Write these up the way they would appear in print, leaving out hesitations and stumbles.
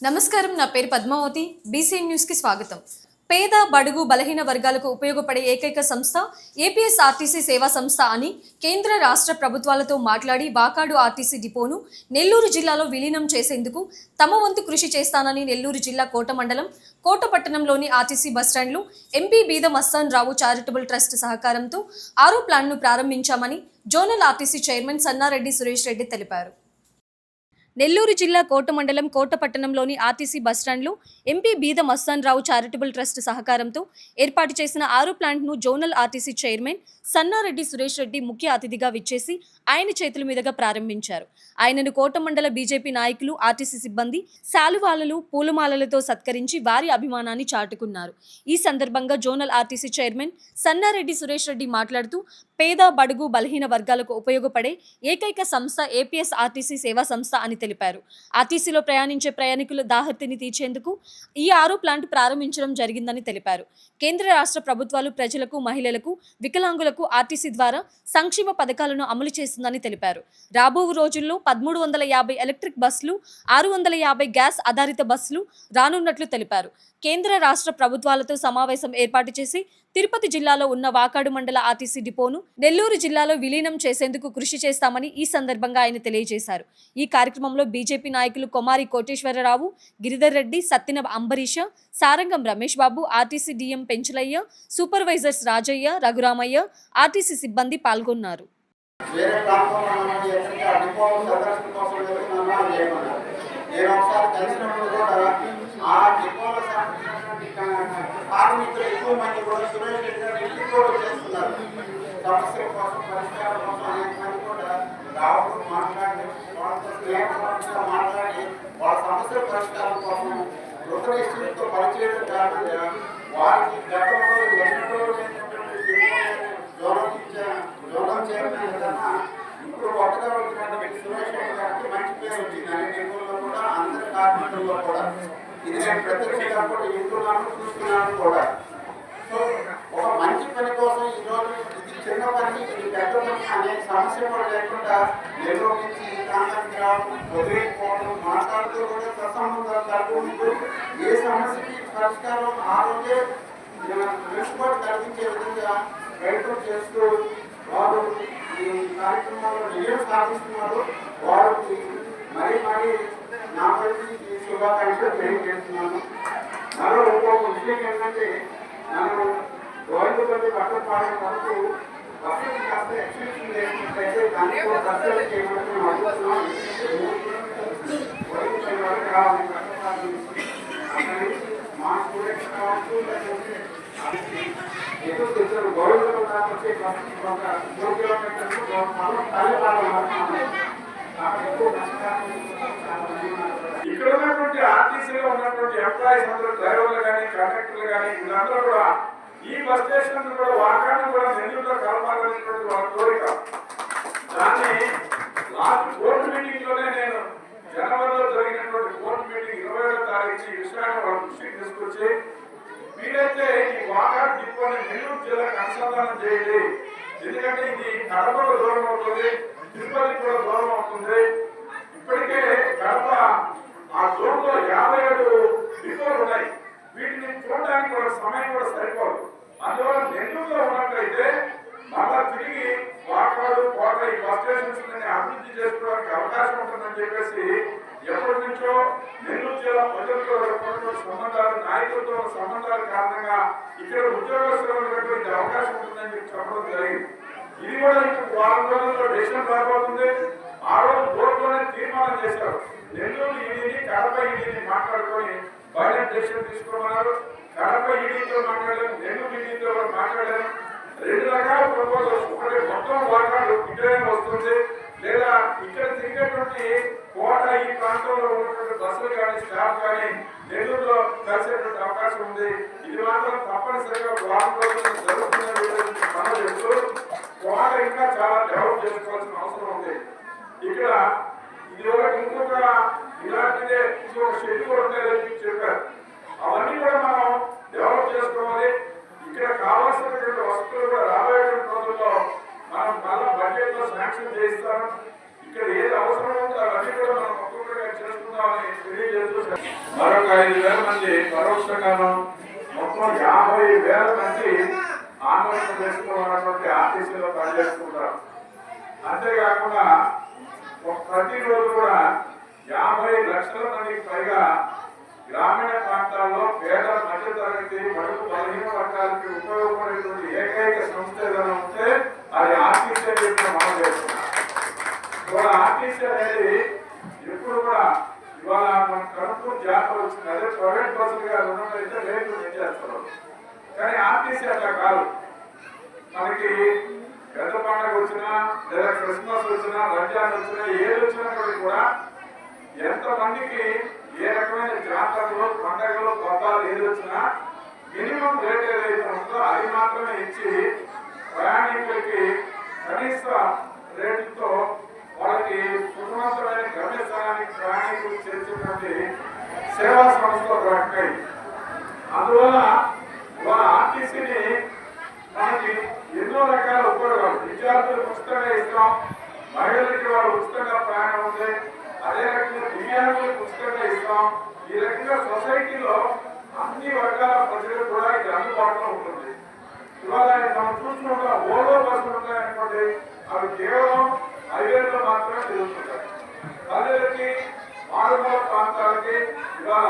నమస్కారం, నా పేరు పద్మావతి. బీసీఎన్ న్యూస్ కి స్వాగతం. పేద బడుగు బలహీన వర్గాలకు ఉపయోగపడే ఏకైక సంస్థ ఏపీఎస్ఆర్టీసీ సేవా సంస్థ అని కేంద్ర రాష్ట్ర ప్రభుత్వాలతో మాట్లాడి వాకాడు ఆర్టీసీ డిపోను నెల్లూరు జిల్లాలో విలీనం చేసేందుకు తమ వంతు కృషి చేస్తానని నెల్లూరు జిల్లా కోట మండలం కోటపట్టణంలోని ఆర్టీసీ బస్టాండ్లో ఎంపీ బీద మస్తాన్ రావు చారిటబుల్ ట్రస్ట్ సహకారంతో 6వ ప్లాన్ను ప్రారంభించామని zonal RTC chairman Sannareddy Suresh Reddy తెలిపారు. నెల్లూరు జిల్లా కోట మండలం కోటపట్టణంలోని ఆర్టీసీ బస్టాండ్లో ఎంపీ బీద మస్తాన్ రావు చారిటబుల్ ట్రస్ట్ సహకారంతో ఏర్పాటు చేసిన 6 ప్లాంట్ను zonal RTC chairman Sannareddy Suresh Reddy ముఖ్య అతిథిగా విచ్చేసి ఆయన చేతుల మీదుగా ప్రారంభించారు. ఆయనను కోట మండల బీజేపీ నాయకులు, ఆర్టీసీ సిబ్బంది శాలువాలలు, పూలమాలలతో సత్కరించి వారి అభిమానాన్ని చాటుకున్నారు. ఈ సందర్భంగా zonal RTC chairman Sannareddy Suresh Reddy మాట్లాడుతూ పేద బడుగు బలహీన వర్గాలకు ఉపయోగపడే ఏకైక సంస్థ ఏపీఎస్ఆర్టీసీ సేవా సంస్థ అని తెలిపారు. ఆర్టీసీలో ప్రయాణించే ప్రయాణికుల దాహర్తిని తీర్చేందుకు ఈ 6 ప్లాంట్ ప్రారంభించడం జరిగిందని తెలిపారు. కేంద్ర రాష్ట్ర ప్రభుత్వాలు ప్రజలకు, మహిళలకు, వికలాంగులకు ఆర్టీసీ ద్వారా సంక్షేమ పథకాలను అమలు చేస్తుందని తెలిపారు. రాబో రోజుల్లో 1350 ఎలక్ట్రిక్ బస్సులు, 650 గ్యాస్ ఆధారిత బస్సులు రానున్నట్లు తెలిపారు. కేంద్ర రాష్ట్ర ప్రభుత్వాలతో సమావేశం ఏర్పాటు చేసి తిరుపతి జిల్లాలో ఉన్న వాకాడు మండల ఆర్టీసీ డిపోను నెల్లూరు జిల్లాలో విలీనం చేసేందుకు కృషి చేస్తామని ఈ సందర్భంగా ఆయన తెలియజేశారు. ఈ కార్యక్రమంలో బీజేపీ నాయకులు Komari Koteswararao, Giridhar Reddy, Sattina Ambarisha, Sarangam Ramesh Babu, RTC DM Penchalayya, supervisors Rajayya, Raghuramayya, RTC సిబ్బంది పాల్గొన్నారు. కార్మికులు ఎక్కువ మంది కూడా సురేష్ రెడ్డి గారు ఇంటికి కూడా చేస్తున్నారు. సమస్యల కోసం, పరిష్కారం కోసం అనేక మంది కూడా రావడం, మాట్లాడి వాళ్ళతో స్నేహంగా మాట్లాడి వాళ్ళ సమస్యల పరిష్కారం కోసం రుద్రతో పనిచేయడం కాకుండా వారికి గతంలో ఎన్నడూ లేనటువంటి జోనం చేయడం కన్నా ఇప్పుడు కొత్తగా వచ్చినటువంటి సురేష్ రెడ్డి గారికి మంచి పేరు వచ్చింది. అన్ని నిపుణుల్లో కూడా, అందరి కార్మికుల్లో కూడా. ఇది నేను ప్రత్యక్షంగా కూడా వింటున్నాను, చూస్తున్నాను కూడా. సో ఒక మంచి పని కోసం ఈరోజు ఇది చిన్న పని, ఇది పెద్ద పని అనే సమస్య కూడా లేకుండా నిర్వహించి ఈ ప్రాంతానికి రావడం, వదిలేకపోవడం, మాట్లాడుతూ కూడా సత్సంబంధాలు కలుపుకుంటూ ఏ సమస్యకి పరిష్కారం ఆ రోజే వెసులుబాటు కలిగించే విధంగా ప్రయత్నం చేస్తూ వారు ఈ కార్యక్రమాల్లో విజయం సాధిస్తున్నారు. వారికి మరీ నా పరిస్థితి శుభాకాంక్షలు తెలియజేస్తున్నాను. మరో ఇంకొక విషయం ఏంటంటే, మనం గోవిందపల్లి పట్టణపాలెం వరకు బస్సులు కాస్త ఎక్స్టెన్షన్ చేసినట్లయితే దానికి కూడా బస్సులు చేయమని అడుగుతున్నాం. గోవిందపల్లి వరకు రావాలి పట్టణపాలెం మా స్టూడెంట్స్ కావచ్చు, లేకపోతే ఎక్కువ తెలుసు గోవిందపల్లి దాకా వచ్చే బస్సు ఒక 3 కిలోమీటర్లు తల్లిపాలెం ఇక్కడ ఉన్నటువంటి ఆర్టీసీలో ఉన్నటువంటి ఎంప్లాయీస్ అందరూ, డ్రైవర్లు కానీ, కండక్టర్లు కానీ, వీళ్ళందరూ కూడా ఈ బస్ స్టేషన్ కూడా వాకాన్ని కూడా నెల్లూరులో కలపాలనేటువంటి వాళ్ళ కోరిక. దాన్ని లాస్ట్ బోర్డు మీటింగ్ లోనే నేను జనవరిలో జరిగినటువంటి బోర్డు మీటింగ్ 27వ తారీఖు ఈ విషయాన్ని వాళ్ళ దృష్టికి తీసుకొచ్చి, వీలైతే ఈ వాకాడు డిపోని నెల్లూరు జిల్లాకు అనుసంధానం చేయండి. ఎందుకంటే ఇది కడపలో దూరం అవుతుంది, తిరుపతి కూడా దూరం అవుతుంది. ఇప్పటికే గడప ఆ జోన్లో 57 డిపోలు ఉన్నాయి. వీటిని చూడడానికి కూడా సమయం కూడా సరిపోదు. అందువల్ల నెల్లూరులో ఉన్నట్లయితే మళ్ళా తిరిగి వాకాడు, కోట ఈ బస్ స్టేషన్స్ అభివృద్ధి చేసుకోవడానికి అవకాశం ఉంటుందని చెప్పేసి ఎప్పటి నుంచో నెల్లూరు జిల్లా ప్రజలతో సంబంధాలు, నాయకులతో సంబంధాల కారణంగా ఇక్కడ ఉద్యోగస్తులకు ఇది అవకాశం ఉంటుందని చెప్పడం జరిగింది. ఇది కూడా ఇప్పుడు వారం రోజుల్లో డెసిషన్ రాబోతుంది. ఆ రోజు బోర్డులోనే తీర్మానం చేశారు. నెల్లూరు ఈడీని, కడప ఈడీని మాట్లాడుకొని బడ్జెట్ డెసిషన్ తీసుకోమన్నారు. కడప ఈడీతో మాట్లాడారు, నెల్లూరు ఈడీతో మాట్లాడారు. 2 రకాల ప్రపోజల్స్. ఒకటి మొత్తం వాటాలు ఇక్కడనే వస్తుంది, లేదా ఇక్కడ తిరిగేటువంటి కోట ఈ ప్రాంతంలో ఉన్నటువంటి బస్సులు కానీ, స్టాఫ్ కానీ నెల్లూరులో కలిసేటువంటి అవకాశం ఉంది. ఇది మాత్రం తప్పనిసరిగా వారం రోజులు జరుగుతుందని మనం చెప్తూ కోట ఇంకా చాలా డెవలప్ చేసుకోవాల్సిన అవసరం ఉంది. ఇక్కడ ఇదివరకు ఇంకొక ఇలాంటిదే ఇంకొక షెడ్ కూడా ఉందని చెప్పారు. అవన్నీ కూడా మనం డెవలప్ చేసుకోవాలి. ఇక్కడ కావాల్సినటువంటి వస్తువులు కూడా రాబోయే రోజుల్లో మనం మళ్ళా బడ్జెట్ లో శాంక్షన్ చేయిస్తాం. ఇక్కడ ఏది అవసరం ఉందో అవన్నీ కూడా మనం ఒక్కొక్కటిగా చేసుకుందామని తెలియజేస్తూ మరొక 5,000 మంది పరోక్షంగాను మొత్తం 50,000 మంది ఆంధ్రప్రదేశ్ లో ఉన్నటువంటి ఆర్టీసీలో పనిచేసుకుంటారు. అంతేకాకుండా ప్రతిరోజు కూడా 50 లక్షల మందికి పైగా గ్రామీణ ప్రాంతాల్లో పేద మధ్యతరగతి బడుగు బలహీన వర్గాలకి ఉపయోగపడేటువంటి ఏకైక సంస్థ ఏదైనా ఉంటే అది ఆర్టీసీ అని చెప్పి మనం చేస్తున్నాం. ఇవాళ ఆర్టీసీ అనేది ఎప్పుడు కూడా ఇవాళ మన కనుపూర్ జాతర వచ్చింది. అదే ప్రైవేట్ బస్సులుగా ఉన్నట్లయితే రేట్లు పెంచేస్తారు. కానీ ఆర్టీసీ అట్లా కాదు. మనకి పెద్ద పండుగ వచ్చినా లేదా క్రిస్మస్ వచ్చినా రంజాన్ వచ్చినా ఏది వచ్చినప్పటికీ కూడా ఎంతమందికి ఏ రకమైన జాతరలు పండుగలు పబ్బాలు ఏది వచ్చినా మినిమం రేట్ ఏదైతే ఉందో అది మాత్రమే ఇచ్చి ప్రయాణికులకి కనీస రేటుతో వాళ్ళకి సుఖవంతమైన గమ్యస్థానానికి ప్రయాణికులు చేర్చేటువంటి సేవా సంస్థ ఒక రకంగా. అందువల్ల ఇవాళ ఆర్టీసీని మనకి ఎన్నో రకాల ఉపయోగాలు, విద్యార్థులకు ఉచితంగా ఇస్తాం, మహిళలకి వాళ్ళు ఉచితంగా ప్రయాణం ఉంది, అదే రకంగా దివ్యాంగులకు ఉచితంగా ఇస్తాం. ఈ రకంగా సొసైటీలో అన్ని వర్గాల ప్రజలకు కూడా ఇది అందుబాటులో ఉంటుంది. ఇవాళ మనం చూసుకుంటా ఓలో బస్సులు ఉంటాయనుకోండి, అవి కేవలం హైవేలో మాత్రమే తిరుగుతుంటాయి. ప్రజలకి మారుమూల ప్రాంతాలకి ఇవాళ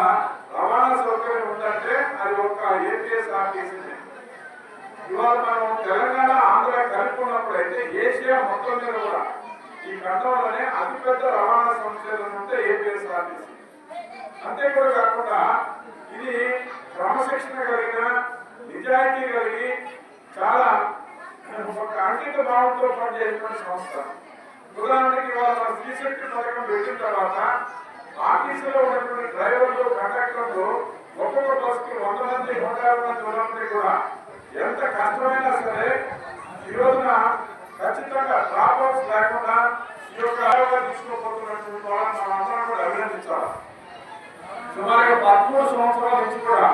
రవాణా సౌకర్యం ఉందంటే అది ఒక ఏపీఎస్ఆర్టీసీ. ఇవాళ మనం తెలంగాణ ఆంధ్ర కలుపుకున్నప్పుడు అయితే ఏషియా మొత్తం మీద కూడా ఈ ఖండంలోనే అతిపెద్ద రవాణా సంస్థ ఉంటే ఏపీఎస్ఆర్టీసీ. అంతే కూడా కాకుండా ఇది క్రమశిక్షణ కలిగిన నిజాయితీ కలిగి చాలా ఒక అంకిత భావంతో పనిచేసినటువంటి సంస్థ. ఉదాహరణకి వాళ్ళ శ్రీశక్తి పథకం పెట్టిన తర్వాత ఆర్టీసీలో ఉన్నటువంటి డ్రైవర్లు కండక్టర్లు ఒక్కొక్క బస్సుకి 100 మంది 150 మంది ఉన్నప్పటికీ కూడా ఎంత కష్టమైనా సరే ఈ రోజున ఖచ్చితంగా డ్రాప్ అవుట్స్ లేకుండా ఈ యొక్క తీసుకోబోతున్నటువంటి వాళ్ళని మనం అందరం కూడా అభినందించాలి. సుమారుగా 13 సంవత్సరాల నుంచి కూడా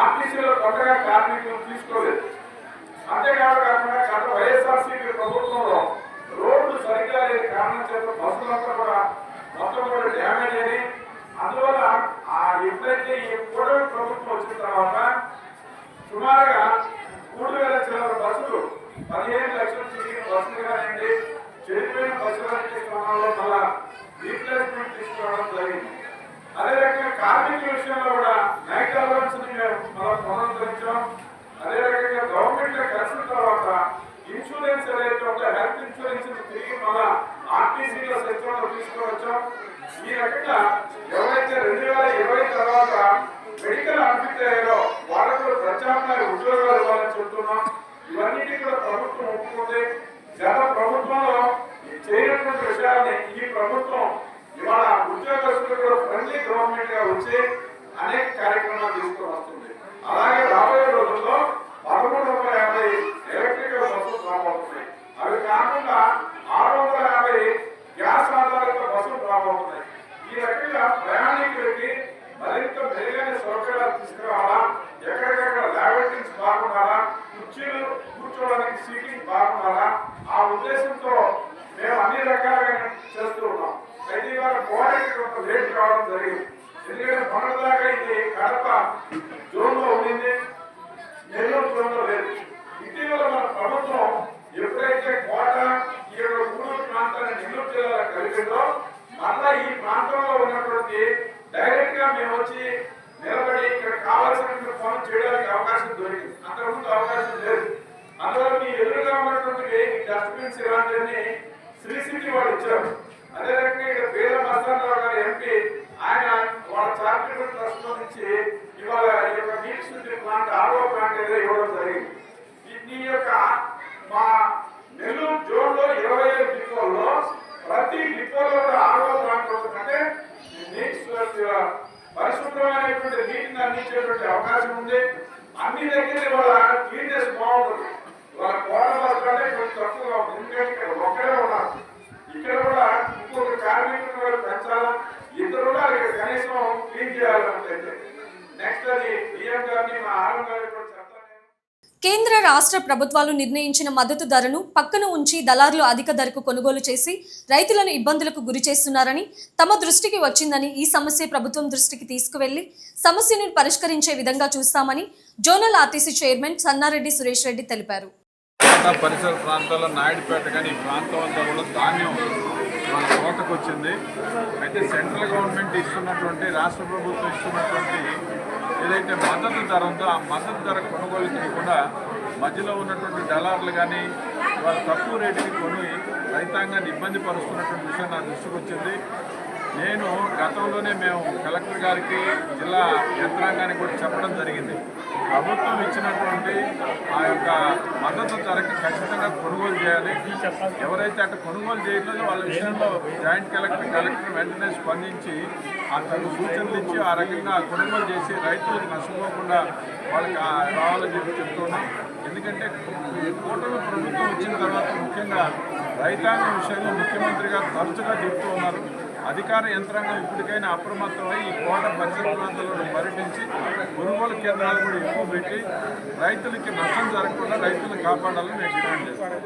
ఆర్టీసీలో కొత్తగా కార్మికులు తీసుకోలేదు. అంతేకాకుండా గత వైఎస్ఆర్సీపీ ప్రభుత్వంలో రోడ్లు సరిగ్గా లేని కారణం చేత బస్సులంతా కూడా మొత్తం కూడా డ్యామేజ్ అయ్యి అందువల్ల ఎప్పుడైతే ఈ కూటమి ప్రభుత్వం వచ్చిన తర్వాత సుమారుగా 3,000 చిల్లర బస్సులు 15 లక్షలు తిరిగిన బస్సులు కానివ్వండి, చెడిపోయిన బస్సులన్నింటి క్రమంలో మళ్ళా రీప్లేస్మెంట్ తీసుకోవడం జరిగింది. అదే రకంగా కార్మికుల విషయంలో కూడా నైట్ అలవెన్స్ ని మేము మళ్ళీ పునరుద్ధరించాం. అదే రకంగా గవర్నమెంట్ కలిసిన తర్వాత ఇన్సూరెన్స్ ఏదైతే ఉందో హెల్త్ ఇన్సూరెన్స్ తిరిగి మళ్ళా ఆర్టీసీలో సిస్టంలో తీసుకువచ్చాం. ఈ రకంగా ఎవరైతే 2020 తర్వాత మెడికల్ అన్ఫిట్ అయ్యారో వాళ్ళకు ప్రత్యామ్నాయ ఉద్యోగాలు ఇవ్వాలని చెప్తున్నాం. ఇవన్నిటి కూడా ప్రభుత్వం ఒప్పుకుంది. గత ప్రభుత్వంలో చేయనటువంటి విషయాన్ని ఈ ప్రభుత్వం ఇవాళ ఉద్యోగస్తులు కూడా ఫ్రెండ్లీ గవర్నమెంట్ గా వచ్చి అనేక కార్యక్రమాలు తీసుకొని వస్తుంది. అలాగే రాబోయే రోజుల్లో 1350 ఎలక్ట్రికల్ బస్సులు రాబోతున్నాయి. అవి కాకుండా 650 గ్యాస్ ఆధారిత బస్సులు రాబోతున్నాయి. ఈ రకంగా ప్రయాణికులకి మరింత మెరుగైన సౌకర్యాలు తీసుకురావాలా, ఎక్కడికక్కడ ల్యాబొరేటరీస్ బాగుండాలా, కుర్చీలు కూర్చోవడానికి సీటింగ్ బాగుండాలా, ఆ ఉద్దేశంతో మేము అన్ని రకాలుగా చేస్తూ ఉన్నాం. అయితే ఇవాళ కోడకి కొంత లేట్ కావడం జరిగింది. ఎందుకంటే మొన్నటిదాకా ఇది కడప జోన్ లో ఉండింది, నెల్లూరు జోన్ లో లేదు. ఇటీవల మన ప్రభుత్వం ఎప్పుడైతే కోట ఈ యొక్క గూడూరు ప్రాంతాన్ని నెల్లూరు జిల్లాలో కలిపిందో మళ్ళా ఈ ప్రాంతంలో ఉన్నటువంటి డైరెక్ట్ గా మేము వచ్చి నిలబడి ఇక్కడ కావాల్సిన పనులు చేయడానికి అవకాశం దొరికింది. అంతకుముందు అవకాశం లేదు. అందువల్ల మీ ఎదురుగా ఉన్నటువంటి డస్ట్బిన్స్ ఇలాంటివన్నీ శ్రీ సిటీ వాళ్ళు ఇచ్చారు. అదే రకంగా ఇక్కడ పేద మస్తానరావు గారి ఎంపీ ఆయన వాళ్ళ చారిటబుల్ ట్రస్ట్ నుంచి ఇవాళ ఈ యొక్క నీటి శుద్ధి ప్లాంట్ ఆర్ఓ ప్లాంట్ ఏదో ఇవ్వడం జరిగింది. ఈ యొక్క మా నెల్లూరు జోన్ లో 25 డిపోల్లో ప్రతి డిపోలో కూడా ఆర్ఓ ప్లాంట్ అంటే పరిశుభ్రమైనటువంటి నీటిని అందించేటువంటి అవకాశం ఉంది. అన్ని దగ్గర వాళ్ళ క్లీన్నెస్ బాగుంటుంది. వాళ్ళ కోట బస్ కంటే కొంచెం తక్కువగా ఉంది. ఎందుకంటే ఇక్కడ ఒక్కడే ఉన్నారు. ఇక్కడ కూడా ఇంకొక కార్మికులను కూడా పెంచాలా, ఇద్దరు కూడా ఇక్కడ కనీసం క్లీన్ చేయాలన్నట్లయితే నెక్స్ట్ అది బియ్యం గారిని మా ఆరం గారిని కూడా చెప్తాను. కేంద్ర రాష్ట్ర ప్రభుత్వాలు నిర్ణయించిన మద్దతు ధరను పక్కన ఉంచి దళారులు అధిక ధరకు కొనుగోలు చేసి రైతులను ఇబ్బందులకు గురి చేస్తున్నారని తమ దృష్టికి వచ్చిందని ఈ సమస్య ప్రభుత్వం దృష్టికి తీసుకువెళ్లి సమస్యను పరిష్కరించే విధంగా చూస్తామని zonal RTC chairman Sannareddy Suresh Reddy తెలిపారు. పరిసర ప్రాంతాల్లో నాయుడుపేట కానీ ఈ ప్రాంతం అంతా కూడా ధాన్యం మన కోతకు వచ్చింది. అయితే సెంట్రల్ గవర్నమెంట్ ఇస్తున్నటువంటి, రాష్ట్ర ప్రభుత్వం ఇస్తున్నటువంటి ఏదైతే మద్దతు ధర ఉందో ఆ మద్దతు ధర కొనుగోలుకి కూడా మధ్యలో ఉన్నటువంటి దళారులు కానీ వాళ్ళు తక్కువ రేటుకి కొని రైతాంగాన్ని ఇబ్బంది పరుస్తున్నటువంటి విషయం నా దృష్టికి వచ్చింది. నేను గతంలోనే మేము కలెక్టర్ గారికి, జిల్లా యంత్రాంగానికి కూడా చెప్పడం జరిగింది. ప్రభుత్వం ఇచ్చినటువంటి ఆ యొక్క మద్దతు ధరకి ఖచ్చితంగా కొనుగోలు చేయాలి. ఎవరైతే అటు కొనుగోలు చేయట్లేదో వాళ్ళ విషయంలో జాయింట్ కలెక్టర్ వెంటనే స్పందించి ఆ తగు సూచనలు ఇచ్చి ఆ రకంగా కొనుగోలు చేసి రైతులకు నష్టపోకుండా వాళ్ళకి రావాలని చెప్తున్నాం. ఎందుకంటే కూటమి ప్రభుత్వం వచ్చిన తర్వాత ముఖ్యంగా రైతాంగం విషయంలో ముఖ్యమంత్రి గారు తరచుగా చెప్తూ ఉన్నారు. అధికార యంత్రాంగం ఇప్పటికైనా అప్రమత్తమై ఈ కోట పరిసర ప్రాంతాల్లో పర్యటించి కొనుగోలు కేంద్రాలు కూడా ఎక్కువ పెట్టి రైతులకి నష్టం జరగకుండా రైతులను కాపాడాలని నేను డిమాండ్ చేస్తాను.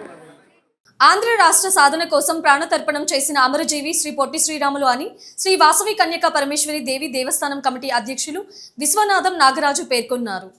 ఆంధ్ర రాష్ట్ర సాధన కోసం ప్రాణతర్పణం చేసిన అమరజీవి శ్రీ పొట్టి శ్రీరాములు అని శ్రీ వాసవి కన్యకా పరమేశ్వరి దేవి దేవస్థానం కమిటీ అధ్యక్షులు విశ్వనాథం నాగరాజు పేర్కొన్నారు.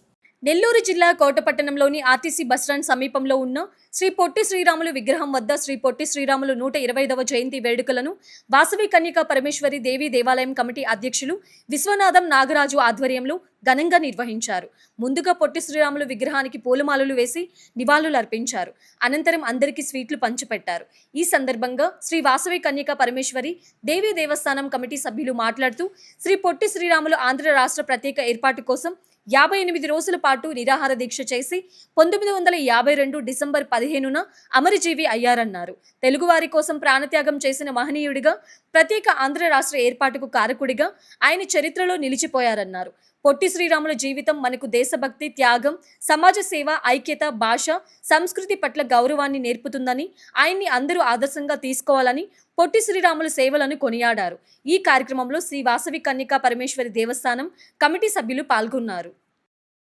నెల్లూరు జిల్లా కోటపట్టణంలోని ఆర్టీసీ బస్టాండ్ సమీపంలో ఉన్న శ్రీ పొట్టి శ్రీరాములు విగ్రహం వద్ద శ్రీ పొట్టి శ్రీరాములు 125వ జయంతి వేడుకలను వాసవి కన్యకా పరమేశ్వరి దేవి దేవాలయం కమిటీ అధ్యక్షులు విశ్వనాథం నాగరాజు ఆధ్వర్యంలో ఘనంగా నిర్వహించారు. ముందుగా పొట్టి శ్రీరాములు విగ్రహానికి పూలమాలలు వేసి నివాళులర్పించారు. అనంతరం అందరికీ స్వీట్లు పంచిపెట్టారు. ఈ సందర్భంగా శ్రీ వాసవి కన్యకా పరమేశ్వరి దేవి దేవస్థానం కమిటీ సభ్యులు మాట్లాడుతూ శ్రీ పొట్టి శ్రీరాములు ఆంధ్ర రాష్ట్ర ప్రత్యేక ఏర్పాటు కోసం 58 రోజుల పాటు నిరాహార దీక్ష చేసి 1952 డిసెంబర్ 15న అమరజీవి అయ్యారన్నారు. తెలుగువారి కోసం ప్రాణత్యాగం చేసిన మహనీయుడిగా, ప్రత్యేక ఆంధ్ర రాష్ట్ర ఏర్పాటుకు కారకుడిగా ఆయన చరిత్రలో నిలిచిపోయారన్నారు. పొట్టి శ్రీరాముల జీవితం మనకు దేశభక్తి, త్యాగం, సమాజ సేవ, ఐక్యత, భాష, సంస్కృతి పట్ల గౌరవాన్ని నేర్పుతుందని, ఆయన్ని అందరూ ఆదర్శంగా తీసుకోవాలని పొట్టి శ్రీరాముల సేవలను కొనియాడారు. ఈ కార్యక్రమంలో శ్రీ వాసవి కన్యకా పరమేశ్వరి దేవస్థానం కమిటీ సభ్యులు పాల్గొన్నారు.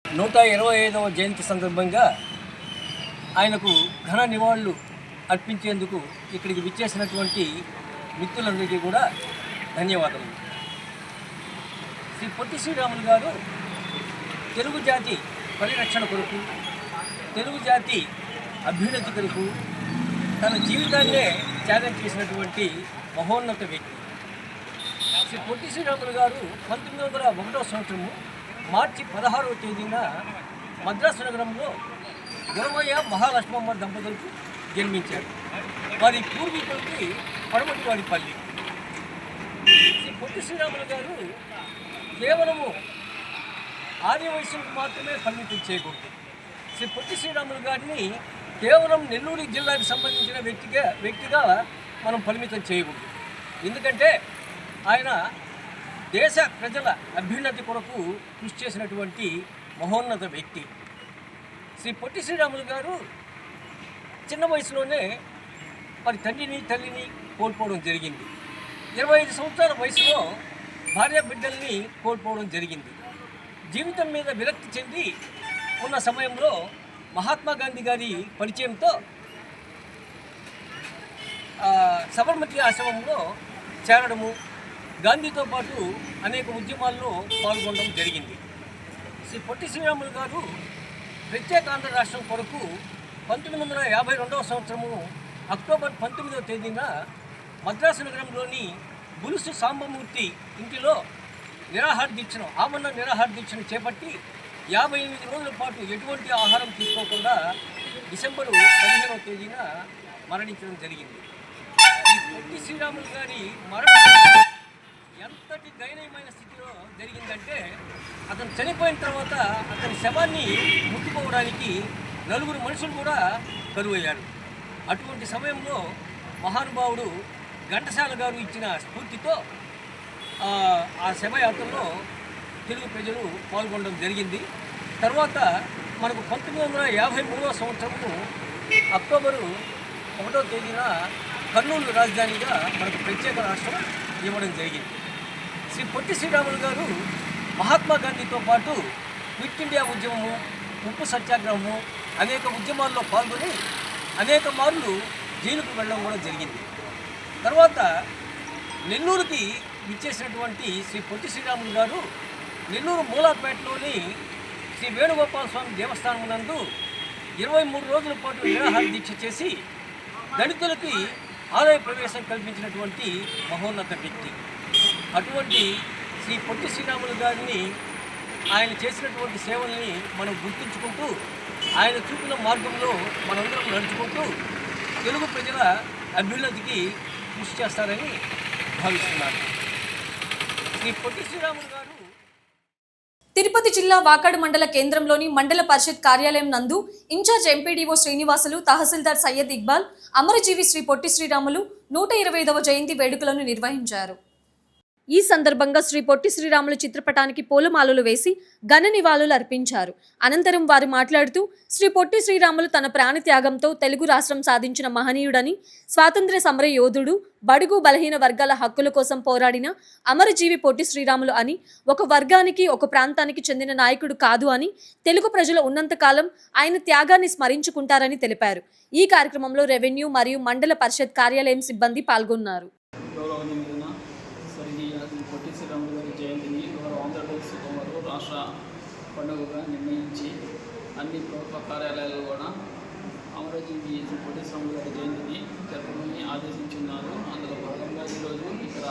125వ జయంతి సందర్భంగా ఆయనకు ఘన నివాళులు అర్పించేందుకు ఇక్కడికి విచ్చేసినటువంటి మిత్రులందరికీ కూడా ధన్యవాదాలు. శ్రీ పొట్టి శ్రీరాములు గారు తెలుగు జాతి పరిరక్షణ కొరకు, తెలుగు జాతి అభ్యున్నతి కొరకు తన జీవితాన్నే త్యాగం చేసినటువంటి మహోన్నత వ్యక్తి. శ్రీ పొట్టి శ్రీరాములు గారు 1901వ సంవత్సరము మార్చి 16వ తేదీన మద్రాసు నగరంలో గురవయ్య మహాలక్ష్మమ్మ దంపతులకు జన్మించారు. వారి పూర్వీకులకి పడమటివాడిపల్లి. శ్రీ పొట్టి శ్రీరాములు గారు కేవలము ఆది వయసుకు మాత్రమే పరిమితం చేయకూడదు. శ్రీ పొట్టి శ్రీరాములు గారిని కేవలం నెల్లూరు జిల్లాకు సంబంధించిన వ్యక్తిగా మనం పరిమితం చేయకూడదు. ఎందుకంటే ఆయన దేశ ప్రజల అభ్యున్నతి కొరకు కృషి చేసినటువంటి మహోన్నత వ్యక్తి. శ్రీ పొట్టి శ్రీరాములు గారు చిన్న వయసులోనే వారి తండ్రిని, తల్లిని కోల్పోవడం జరిగింది. 25 సంవత్సరాల వయసులో భార్య బిడ్డల్ని కోల్పోవడం జరిగింది. జీవితం మీద విరక్తి చెంది ఉన్న సమయంలో మహాత్మా గాంధీ గారి పరిచయంతో సబర్మతి ఆశ్రమంలో చేరడము, గాంధీతో పాటు అనేక ఉద్యమాల్లో పాల్గొనడం జరిగింది. శ్రీ పొట్టి శ్రీరాములు గారు ప్రత్యేక ఆంధ్ర రాష్ట్రం కొరకు 1952వ సంవత్సరము అక్టోబర్ 19వ తేదీన మద్రాసు నగరంలోని బులుసు సాంబమూర్తి ఇంటిలో ఆమరణ నిరాహార దీక్షను చేపట్టి 58 రోజుల పాటు ఎటువంటి ఆహారం తీసుకోకుండా డిసెంబరు 15వ తేదీన మరణించడం జరిగింది. ఈ పొట్టి శ్రీరాములు గారి మరణం ఎంతటి దయనీయమైన స్థితిలో జరిగిందంటే, అతను చనిపోయిన తర్వాత అతని శవాన్ని ముట్టుకోవడానికి 4 మనుషులు కూడా కరువయ్యారు. అటువంటి సమయంలో మహానుభావుడు ఘంటసాల గారు ఇచ్చిన స్ఫూర్తితో ఆ శవయాత్రలో తెలుగు ప్రజలు పాల్గొనడం జరిగింది. తర్వాత మనకు 1953వ సంవత్సరము అక్టోబరు 1వ తేదీన కర్నూలు రాజధానిగా మనకు ప్రత్యేక రాష్ట్రం ఇవ్వడం జరిగింది. శ్రీ పొట్టి శ్రీరాములు గారు మహాత్మా గాంధీతో పాటు క్విట్ ఇండియా ఉద్యమము, ఉప్పు సత్యాగ్రహము అనేక ఉద్యమాల్లో పాల్గొని అనేక మార్లు జైలుకు వెళ్ళడం కూడా జరిగింది. తర్వాత నెల్లూరుకి విచ్చేసినటువంటి శ్రీ పొట్టి శ్రీరాములు గారు నెల్లూరు మూలాపేటలోని శ్రీ వేణుగోపాల స్వామి దేవస్థానం నందు 23 రోజుల పాటు నిరాహార దీక్ష చేసి దళితులకి ఆలయ ప్రవేశం కల్పించినటువంటి మహోన్నత వ్యక్తి. అటువంటి శ్రీ పొట్టి శ్రీరాములు గారిని, ఆయన చేసినటువంటి సేవల్ని మనం గుర్తుంచుకుంటూ ఆయన చూపిన మార్గంలో మనందరం నడుచుకుంటూ తెలుగు ప్రజల అభ్యున్నతికి కృషి చేస్తారని భావిస్తున్నాను. శ్రీ పొట్టి శ్రీరాములు గారు తిరుపతి జిల్లా వాకాడు మండల కేంద్రంలోని మండల పరిషత్ కార్యాలయం నందు ఇన్ఛార్జ్ ఎంపీడీఓ శ్రీనివాసులు, తహసీల్దార్ సయ్యద్ ఇక్బాల్ అమరజీవి శ్రీ పొట్టి శ్రీరాములు 125వ జయంతి వేడుకలను నిర్వహించారు. ఈ సందర్భంగా శ్రీ పొట్టి శ్రీరాములు చిత్రపటానికి పూలమాలలు వేసి ఘన నివాళులు అర్పించారు. అనంతరం వారు మాట్లాడుతూ శ్రీ పొట్టి శ్రీరాములు తన ప్రాణత్యాగంతో తెలుగు రాష్ట్రం సాధించిన మహనీయుడని, స్వాతంత్ర్య సమర యోధుడు, బడుగు బలహీన వర్గాల హక్కుల కోసం పోరాడిన అమరజీవి పొట్టి శ్రీరాములు అని, ఒక వర్గానికి ఒక ప్రాంతానికి చెందిన నాయకుడు కాదు అని, తెలుగు ప్రజలు ఉన్నంతకాలం ఆయన త్యాగాన్ని స్మరించుకుంటారని తెలిపారు. ఈ కార్యక్రమంలో రెవెన్యూ మరియు మండల పరిషత్ కార్యాలయం సిబ్బంది పాల్గొన్నారు. పొట్టి శ్రీరాములు గారి జయంతిని ఆంధ్రప్రదేశ్ రాష్ట్ర పండుగగా నిర్ణయించి అన్ని ప్రభుత్వ కార్యాలయాలు కూడా అమరజీవి పొట్టి శ్రీరాములు గారి జయంతిని జరపమని ఆదేశించున్నారు. అందులో భాగంగా ఈరోజు ఇక్కడ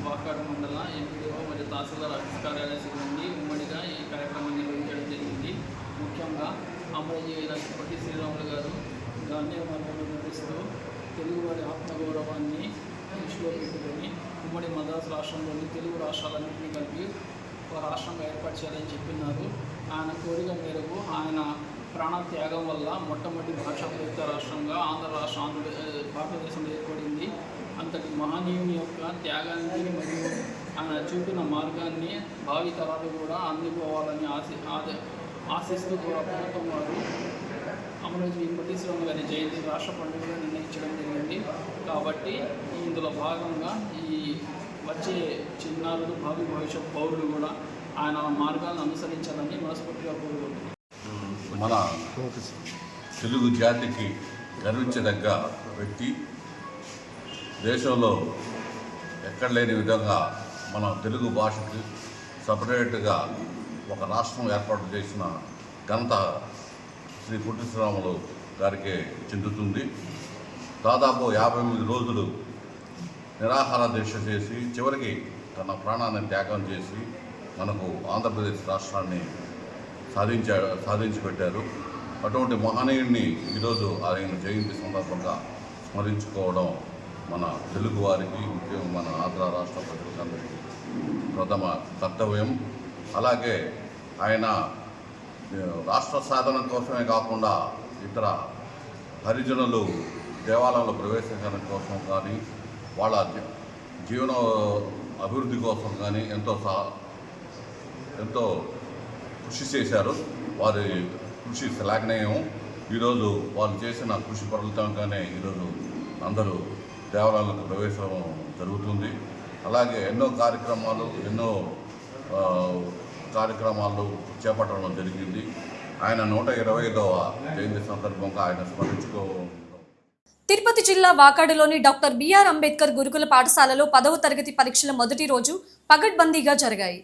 వాకాడు మండల ఎంపీడీఓ మరియు తహసీల్దార్ ఆఫీస్ కార్యాలయ సిబ్బంది ఉమ్మడిగా ఈ కార్యక్రమాన్ని నిర్వహించడం జరిగింది. ముఖ్యంగా అమరజీవి పొట్టి శ్రీరాములు గారు గాంధీ మార్గంలో నడుస్తూ తెలుగువారి ఆత్మగౌరవాన్ని దృష్టిలో పెట్టుకొని ఉమ్మడి మద్రాసు రాష్ట్రంలోని తెలుగు రాష్ట్రాలన్నింటినీ కలిపి ఒక రాష్ట్రంగా ఏర్పాటు చేయాలని చెప్పినారు. ఆయన కోరిక మేరకు ఆయన ప్రాణత్యాగం వల్ల మొట్టమొదటి భాషా ప్రయుక్త రాష్ట్రంగా భారతదేశంలో ఏర్పడింది. అంతటి మహనీయుని యొక్క త్యాగానికి మరియు ఆయన చూపిన మార్గాన్ని భావి తరాలు కూడా అందుకోవాలని ఆశిస్తూ ప్రభుత్వం వారు అమరజీవి పొట్టి శ్రీరాములు గారి జయంతి రాష్ట్ర పండుగగా నిర్ణయించడం జరిగింది. కాబట్టి ఇందులో భాగంగా ఈ వచ్చే చిన్నారులు, భావి భవిష్యత్ పౌరులు కూడా ఆయన మార్గాలను అనుసరించాలని మనస్ఫూర్తిగా కోరుకుంటున్నాను. మన తెలుగు జాతికి గర్వించదగ్గ వ్యక్తి, దేశంలో ఎక్కడ లేని విధంగా మన తెలుగు భాషకి సపరేట్గా ఒక రాష్ట్రం ఏర్పాటు చేసిన ఘనత శ్రీ పొట్టి శ్రీరాములు గారికి చెందుతుంది. దాదాపు 58 రోజులు నిరాహార దీక్ష చేసి చివరికి తన ప్రాణాన్ని త్యాగం చేసి మనకు ఆంధ్రప్రదేశ్ రాష్ట్రాన్ని సాధించి పెట్టారు. అటువంటి మహనీయుడిని ఈరోజు ఆయన జయంతి సందర్భంగా స్మరించుకోవడం మన తెలుగువారికి, ముఖ్యంగా మన ఆంధ్ర రాష్ట్ర ప్రజలందరికీ ప్రథమ కర్తవ్యం. అలాగే ఆయన రాష్ట్ర సాధన కోసమే కాకుండా ఇతర హరిజనులు దేవాలయంలో ప్రవేశించడం కోసం కానీ, వాళ్ళ జీవన అభివృద్ధి కోసం కానీ ఎంతో కృషి చేశారు. వారి కృషి శ్లాఘనీయం. ఈరోజు వాళ్ళు చేసిన కృషి ఫలితంగానే ఈరోజు అందరూ దేవాలయాలకు ప్రవేశం జరుగుతుంది. అలాగే ఎన్నో కార్యక్రమాలు చేపట్టడం జరిగింది. ఆయన 125వ జయంతి సందర్భంగా ఆయన స్మరించుకోవడం. తిరుపతి జిల్లా వాకాడులోని డాక్టర్ బిఆర్ అంబేద్కర్ గురుకుల పాఠశాలలో 10వ తరగతి పరీక్షల మొదటి రోజు పగడ్బందీగా జరిగాయి.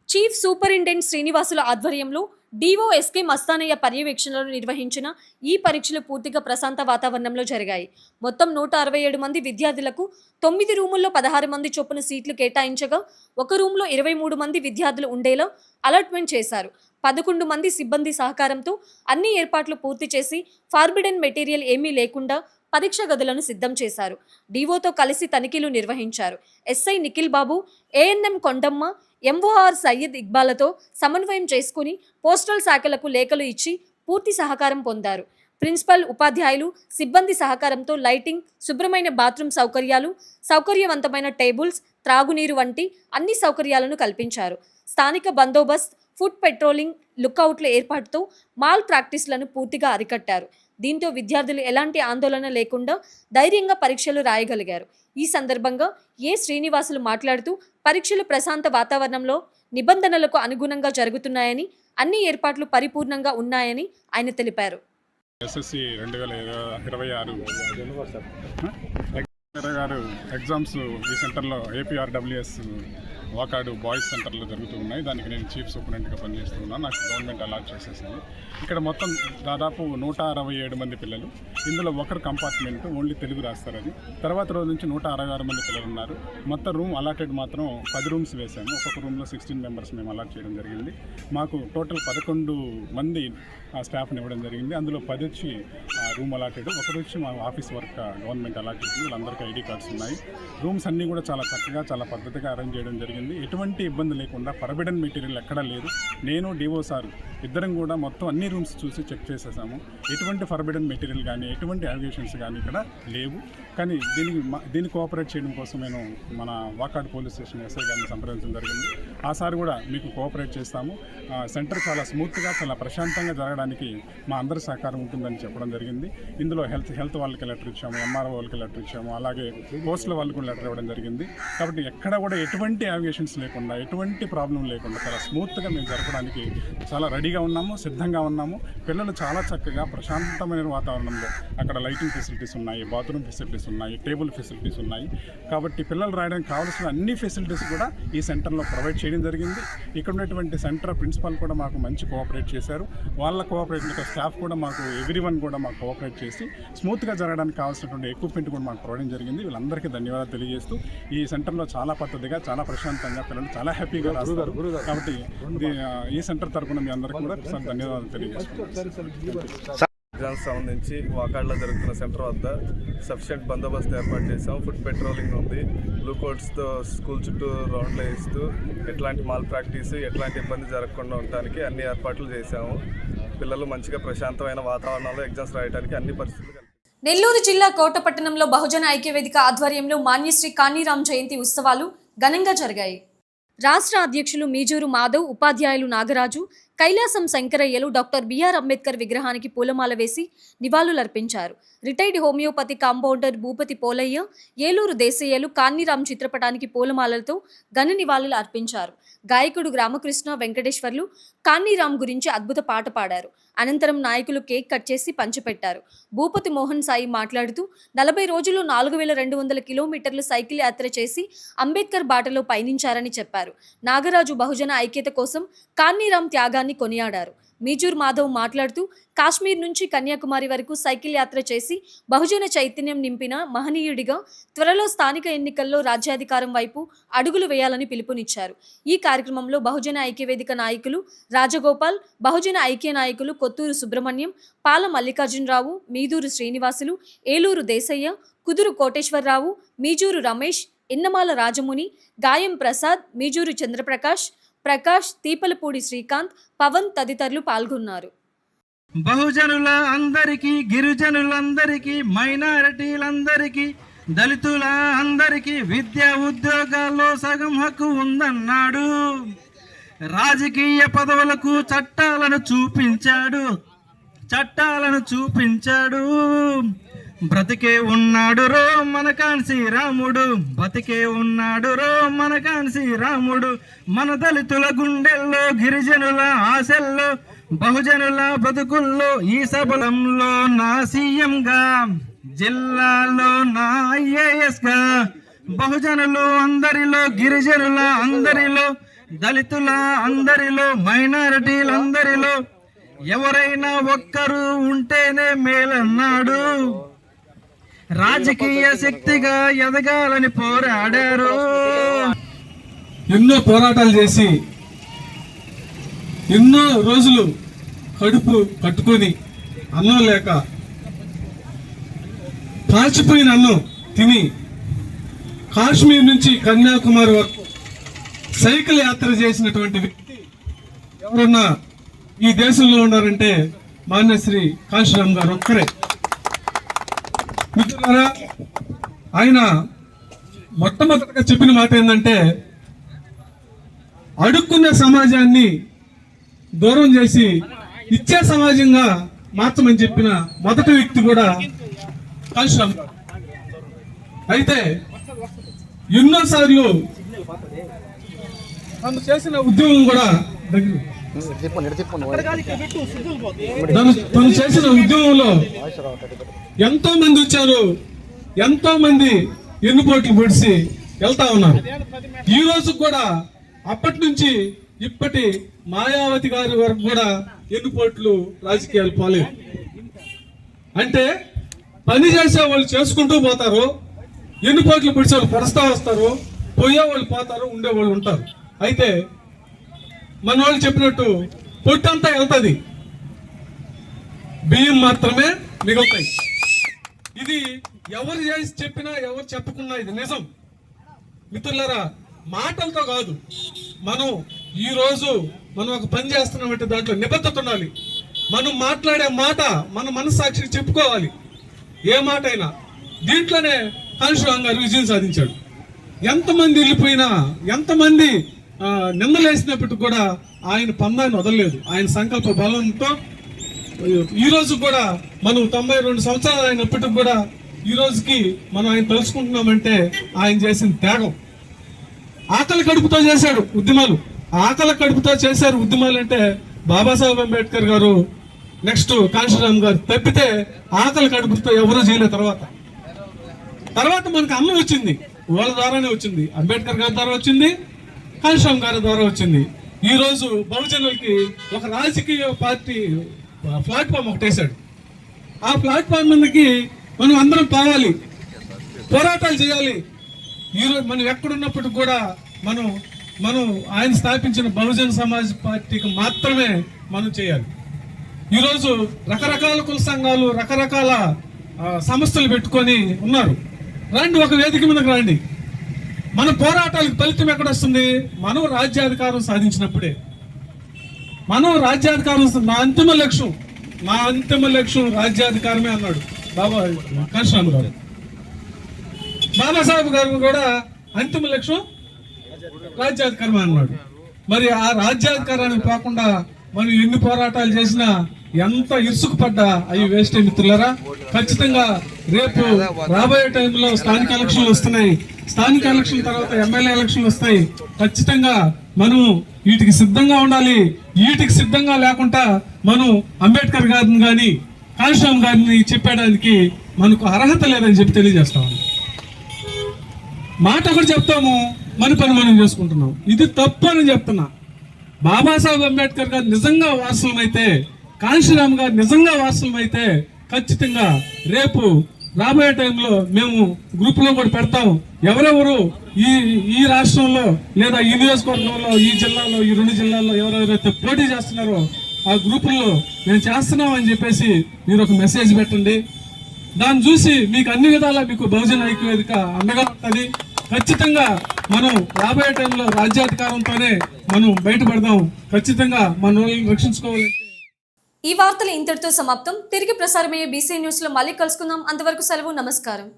చీఫ్ సూపరింటెండెంట్ శ్రీనివాసుల ఆధ్వర్యంలో డిఓఎస్కే మస్తానయ్య పర్యవేక్షణలో నిర్వహించిన ఈ పరీక్షలు పూర్తిగా ప్రశాంత వాతావరణంలో జరిగాయి. మొత్తం 167 మంది విద్యార్థులకు 9 రూముల్లో 16 మంది చొప్పున సీట్లు కేటాయించగా ఒక రూమ్లో 23 మంది విద్యార్థులు ఉండేలా అలాట్మెంట్ చేశారు. 11 మంది సిబ్బంది సహకారంతో అన్ని ఏర్పాట్లు పూర్తి చేసి ఫార్బిడెన్ మెటీరియల్ ఏమీ లేకుండా పరీక్ష గదులను సిద్ధం చేశారు. డిఓతో కలిసి తనిఖీలు నిర్వహించారు. ఎస్ఐ నిఖిల్ బాబు, ఏఎన్ఎం కొండమ్మ, ఎంఓఆర్ సయ్యద్ ఇక్బాలతో సమన్వయం చేసుకుని పోస్టల్ శాఖలకు లేఖలు ఇచ్చి పూర్తి సహకారం పొందారు. ప్రిన్సిపల్, ఉపాధ్యాయులు, సిబ్బంది సహకారంతో లైటింగ్, శుభ్రమైన బాత్రూమ్ సౌకర్యాలు, సౌకర్యవంతమైన టేబుల్స్, త్రాగునీరు వంటి అన్ని సౌకర్యాలను కల్పించారు. స్థానిక బందోబస్త్, ఫుడ్ పెట్రోలింగ్, లుకౌట్ల ఏర్పాటుతో మాల్ ప్రాక్టీస్లను పూర్తిగా అరికట్టారు. దీంతో విద్యార్థులు ఎలాంటి ఆందోళన లేకుండా ధైర్యంగా పరీక్షలు రాయగలిగారు. ఈ సందర్భంగా శ్రీనివాసులు మాట్లాడుతూ పరీక్షలు ప్రశాంత వాతావరణంలో నిబంధనలకు అనుగుణంగా జరుగుతున్నాయని, అన్ని ఏర్పాట్లు పరిపూర్ణంగా ఉన్నాయని ఆయన తెలిపారు. ఎస్ఎస్సి 2026 ఎగ్జామ్స్ ఈ సెంటర్లో ఏపీఆర్డబ్ల్యూఎస్ వాకాడు బాయ్స్ సెంటర్లో జరుగుతూ ఉన్నాయి. దానికి నేను చీఫ్ సూపరింటెండెంట్గా పనిచేస్తున్నాను. నాకు గవర్నమెంట్ అలాట్ చేసేసింది. ఇక్కడ మొత్తం దాదాపు 167 మంది పిల్లలు. ఇందులో ఒకరు కంపార్ట్మెంట్ ఓన్లీ తెలుగు రాస్తారు. అది తర్వాత రోజు నుంచి 166 మంది పిల్లలు ఉన్నారు. మొత్తం రూమ్ అలాటెడ్ మాత్రం 10 రూమ్స్ వేసాము. ఒక్కొక్క రూమ్లో 16 మెంబర్స్ మేము అలాట్ చేయడం జరిగింది. మాకు టోటల్ 11 మంది స్టాఫ్ని ఇవ్వడం జరిగింది. అందులో 10 వచ్చి రూమ్ అలాటెడ్, ఒకరు వచ్చి మా ఆఫీస్ వర్క్ గవర్నమెంట్ అలాట్ చేసింది. వీళ్ళందరికీ ఐడి కార్డ్స్ ఉన్నాయి. రూమ్స్ అన్నీ కూడా చాలా చక్కగా చాలా పద్ధతిగా అరేంజ్ చేయడం జరిగింది. ఎటువంటి ఇబ్బంది లేకుండా ఫర్బిడన్ మెటీరియల్ ఎక్కడా లేదు. నేను డిఓ సార్ ఇద్దరం కూడా మొత్తం అన్ని రూమ్స్ చూసి చెక్ చేసేసాము. ఎటువంటి ఫర్బిడన్ మెటీరియల్ కానీ ఎటువంటి అలిగేషన్స్ కానీ ఇక్కడ లేవు. కానీ దీన్ని కోఆపరేట్ చేయడం కోసం నేను మన వాకాడ్ పోలీస్ స్టేషన్ ఎస్ఐ గారిని సంప్రదించడం జరిగింది. ఆ సార్ కూడా మీకు కోఆపరేట్ చేస్తాము, సెంటర్ చాలా స్మూత్గా చాలా ప్రశాంతంగా జరగడానికి మా అందరి సహకారం ఉంటుందని చెప్పడం జరిగింది. ఇందులో హెల్త్ వాళ్ళకి లెటర్ ఇచ్చాము, ఎంఆర్ఓ వాళ్ళకి లెటర్ ఇచ్చాము, అలాగే పోస్టుల వాళ్ళకి కూడా లెటర్ ఇవ్వడం జరిగింది. కాబట్టి ఎక్కడ కూడా ఎటువంటి అలిగేషన్స్ లేకుండా ఎటువంటి ప్రాబ్లం లేకుండా చాలా స్మూత్గా మేము జరపడానికి చాలా రెడీగా ఉన్నాము, సిద్ధంగా ఉన్నాము. పిల్లలు చాలా చక్కగా ప్రశాంతమైన వాతావరణంలో అక్కడ లైటింగ్ ఫెసిలిటీస్ ఉన్నాయి, బాత్రూమ్ ఫెసిలిటీస్ ఉన్నాయి, టేబుల్ ఫెసిలిటీస్ ఉన్నాయి. కాబట్టి పిల్లలు రాయడానికి కావాల్సిన అన్ని ఫెసిలిటీస్ కూడా ఈ సెంటర్లో ప్రొవైడ్ చేయడం జరిగింది. ఇక్కడ ఉన్నటువంటి సెంటర్ ప్రిన్సిపాల్ కూడా మాకు మంచి కోఆపరేట్ చేశారు. వాళ్ళ కోఆపరేట్ స్టాఫ్ కూడా మాకు ఎవ్రీవన్ కూడా మాకు కోఆపరేట్ చేసి స్మూత్గా జరగడానికి కావాల్సినటువంటి ఎక్విప్మెంట్ కూడా మాకు ప్రొవైడ్ జరిగింది. వీళ్ళందరికీ ధన్యవాదాలు తెలియజేస్తూ ఈ సెంటర్లో చాలా పద్ధతిగా చాలా ప్రశాంతంగా పిల్లలు చాలా హ్యాపీగా రాస్తారు. కాబట్టి ఈ సెంటర్ తరఫున మీ అందరికీ కూడా ధన్యవాదాలు తెలియజేస్తున్నాను. ఎగ్జామ్స్ సంబంధించి వాకాడ్లో జరుగుతున్న సెంటర్ వద్ద సఫిషియెంట్ బందోబస్తు ఏర్పాటు చేసాం. ఫుడ్ పెట్రోలింగ్ ఉంది. బ్లూ కోట్స్తో స్కూల్ చుట్టూ రౌండ్లు వేస్తూ ఎట్లాంటి మాల్ ప్రాక్టీస్ ఎట్లాంటి ఇబ్బంది జరగకుండా ఉండటానికి అన్ని ఏర్పాట్లు చేశాము. పిల్లలు మంచిగా ప్రశాంతమైన వాతావరణంలో ఎగ్జామ్స్ రాయడానికి అన్ని పరిస్థితులు. నెల్లూరు జిల్లా కోటపట్టణంలో బహుజన ఐక్యవేదిక ఆధ్వర్యంలో మాన్యశ్రీ కానీరామ్ జయంతి ఉత్సవాలు ఘనంగా జరిగాయి. రాష్ట్ర అధ్యక్షులు మీజూరు మాధవ్, ఉపాధ్యాయులు నాగరాజు, కైలాసం శంకరయ్యలు డాక్టర్ బిఆర్ అంబేద్కర్ విగ్రహానికి పూలమాల వేసి నివాళులర్పించారు. Retired homeopathy compounder Bhupathi Polayya, Eluru దేశయ్యలు కానీరామ్ చిత్రపటానికి పూలమాలలతో ఘన నివాళులు అర్పించారు. గాయకుడు రామకృష్ణ వెంకటేశ్వర్లు కానీరామ్ గురించి అద్భుత పాట పాడారు. అనంతరం నాయకులు కేక్ కట్ చేసి పంచిపెట్టారు. భూపతి మోహన్ సాయి మాట్లాడుతూ 40 రోజులు 4200 కిలోమీటర్లు సైకిల్ యాత్ర చేసి అంబేద్కర్ బాటలో పయనించారని చెప్పారు. నాగరాజు బహుజన ఐక్యత కోసం కానీరామ్ త్యాగాన్ని కొనియాడారు. మీజూర్ మాధవ్ మాట్లాడుతూ కాశ్మీర్ నుంచి కన్యాకుమారి వరకు సైకిల్ యాత్ర చేసి బహుజన చైతన్యం నింపిన మహనీయుడిగా త్వరలో స్థానిక ఎన్నికల్లో రాజ్యాధికారం వైపు అడుగులు వేయాలని పిలుపునిచ్చారు. ఈ కార్యక్రమంలో బహుజన ఐక్యవేదిక నాయకులు రాజగోపాల్, బహుజన ఐక్య నాయకులు కొత్తూరు సుబ్రహ్మణ్యం, పాల మల్లికార్జునరావు, మీదూరు శ్రీనివాసులు, ఏలూరు దేశయ్య, కుదురు కోటేశ్వరరావు, మీజూరు రమేష్, ఇన్నమాల రాజముని, గాయం ప్రసాద్, మీజూరు చంద్రప్రకాష్, ప్రకాష్, తీపలపూడి శ్రీకాంత్, పవన్ తదితరులు పాల్గొన్నారు. బహుజనుల అందరికీ, గిరిజనులందరికీ, మైనారిటీలందరికీ, దళితుల అందరికీ విద్యా ఉద్యోగాల్లో సగం హక్కు ఉందన్నాడు. రాజకీయ పదవులకు చట్టాలను చూపించాడు. బ్రతికే ఉన్నాడు రో మన కాన్సీ రాముడు, బతికే ఉన్నాడు రో మన కాన్సీ రాముడు. మన దళితుల గుండెల్లో, గిరిజనుల ఆశల్లో, బహుజనుల బతుకుల్లో, ఈ సబలంలో నా సీఎంగా, జిల్లాలో నా ఐఏఎస్గా, బహుజనులు అందరిలో, గిరిజనుల అందరిలో, దళితుల అందరిలో, మైనారిటీలందరిలో ఎవరైనా ఒక్కరు ఉంటేనే మేలన్నాడు. రాజకీయ శక్తిగా ఎదగాలని పోరాడారు. ఎన్నో పోరాటాలు చేసి ఎన్నో రోజులు కడుపు కట్టుకొని అన్నం లేక కాల్చిపోయిన అన్నం తిని కాశ్మీర్ నుంచి కన్యాకుమారి వరకు సైకిల్ యాత్ర చేసినటువంటి వ్యక్తి ఎవరన్నా ఈ దేశంలో ఉన్నారంటే మాన్యశ్రీ కాశీరామ్ గారు ఒక్కరే. మిత్రులారా, ఆయన మొట్టమొదటిగా చెప్పిన మాట ఏంటంటే, అడుక్కున్న సమాజాన్ని దూరం చేసి ఇచ్చే సమాజంగా మార్చమని చెప్పిన మొదటి వ్యక్తి కూడా కాళేశ్వరం గారు. అయితే ఎన్నోసార్లు తను చేసిన ఉద్యమం కూడా తను చేసిన ఉద్యమంలో ఎంతో మంది వచ్చారు, ఎంతో మంది ఎన్నుపోట్లు పొడిచి వెళ్తా ఉన్నారు. ఈ రోజు కూడా అప్పటి నుంచి ఇప్పటి మాయావతి గారి వరకు కూడా ఎన్నుపోట్లు రాజకీయాలు పోలేదు. అంటే పని చేసే వాళ్ళు చేసుకుంటూ పోతారు, ఎన్నుపోట్లు పొడిచే వాళ్ళు పొడుస్తూ వస్తారు, పోయే వాళ్ళు పోతారు, ఉండేవాళ్ళు ఉంటారు. అయితే మన వాళ్ళు చెప్పినట్టు పొట్టంతా వెళ్తుంది, బియ్యం మాత్రమే మిగులుతాయి. ఇది ఎవరు చేసి చెప్పినా ఎవరు చెప్పకున్నా ఇది నిజం. మిత్రులారా, మాటలతో కాదు, మనం ఈ రోజు మనం ఒక పని చేస్తున్నామంటే దాంట్లో నిబద్ధత ఉండాలి. మనం మాట్లాడే మాట మన మనస్సాక్షికి చెప్పుకోవాలి, ఏ మాట అయినా. దీంట్లోనే కాళేశ్వరం గారు విజయం సాధించాడు. ఎంతమంది వెళ్ళిపోయినా, ఎంతమంది నిందలేసినప్పటికి కూడా ఆయన పందాన్ని వదలలేదు. ఆయన సంకల్ప బలంతో ఈ రోజు కూడా మనం 92 సంవత్సరాలు అయినప్పటికి కూడా ఈ రోజుకి మనం ఆయన తెలుసుకుంటున్నామంటే ఆయన చేసిన త్యాగం. ఆకలి కడుపుతో చేశాడు ఉద్యమాలు, ఆకలి కడుపుతో చేశారు ఉద్యమాలు అంటే బాబాసాహెబ్ అంబేద్కర్ గారు, నెక్స్ట్ కాళేశ్వరం గారు తప్పితే ఆకలి కడుపుతో ఎవరూ చేయలేదు. తర్వాత మనకు అమ్మ వచ్చింది, వాళ్ళ ద్వారానే వచ్చింది. అంబేద్కర్ గారి ద్వారా వచ్చింది, కాళేశ్వరం గారి ద్వారా వచ్చింది. ఈ రోజు బహుజనులకి ఒక రాజకీయ పార్టీ ప్లాట్ఫామ్ ఒకటి వేశాడు. ఆ ప్లాట్ఫామ్ మీదకి మనం అందరం పోవాలి, పోరాటాలు చేయాలి. ఈరోజు మనం ఎక్కడున్నప్పటికి కూడా మనం ఆయన స్థాపించిన బహుజన సమాజ్ పార్టీకి మాత్రమే మనం చేయాలి. ఈరోజు రకరకాల కుల సంఘాలు, రకరకాల సంస్థలు పెట్టుకొని ఉన్నారు. రండి, ఒక వేదిక మీదకి రండి. మన పోరాటాలకు ఫలితం ఎక్కడొస్తుంది? మనం రాజ్యాధికారం సాధించినప్పుడే. మనం రాజ్యాధికారం, నా అంతిమ లక్ష్యం రాజ్యాధికారమే అన్నాడు కాళేశ్వరం గారు. బాబాసాహెబ్ గారు కూడా అంతిమ లక్ష్యం రాజ్యాధికారమే అన్నాడు. మరి ఆ రాజ్యాధికారానికి పోకుండా మనం ఎన్ని పోరాటాలు చేసినా, ఎంత ఇరుసుకు పడ్డా అవి వేస్ట్. మిత్రులారా, ఖచ్చితంగా రేపు రాబోయే టైంలో స్థానిక ఎలక్షన్లు వస్తున్నాయి. స్థానిక ఎలక్షన్ తర్వాత ఎమ్మెల్యే ఎలక్షన్లు వస్తాయి. ఖచ్చితంగా మనం వీటికి సిద్ధంగా ఉండాలి. వీటికి సిద్ధంగా లేకుండా మనం అంబేద్కర్ గారిని కానీ కాళేశ్వరం గారిని చెప్పడానికి మనకు అర్హత లేదని చెప్పి తెలియజేస్తాము. మాట ఒకటి చెప్తాము, మన పని మనం చేసుకుంటున్నాం. ఇది తప్పు అని చెప్తున్నా. బాబాసాహెబ్ అంబేద్కర్ గారు నిజంగా వారసులమైతే, కాళేశ్వరం గారు నిజంగా వారసులమైతే ఖచ్చితంగా రేపు రాబోయే టైంలో మేము గ్రూపులో కూడా పెడతాం. ఎవరెవరు ఈ రాష్ట్రంలో లేదా ఈ నియోజకవర్గంలో, ఈ జిల్లాలో, ఈ 2 జిల్లాల్లో ఎవరెవరైతే పోటీ చేస్తున్నారో ఆ గ్రూపుల్లో మేము చేస్తున్నాం అని చెప్పేసి మీరు ఒక మెసేజ్ పెట్టండి. దాన్ని చూసి మీకు అన్ని విధాలా మీకు బహుజన ఐక్యవేదిక అండగా ఉంటుంది. ఖచ్చితంగా మనం రాబోయే టైంలో రాజ్యాధికారంతోనే మనం బయటపడదాం. ఖచ్చితంగా మన వాళ్ళని రక్షించుకోవాలంటే. ఈ వార్తలు ఇంతటితో సమాప్తం. తిరిగి ప్రసారమయ్యే బీసీ న్యూస్ లో మళ్ళీ కలుసుకుందాం. అంతవరకు సెలవు, నమస్కారం.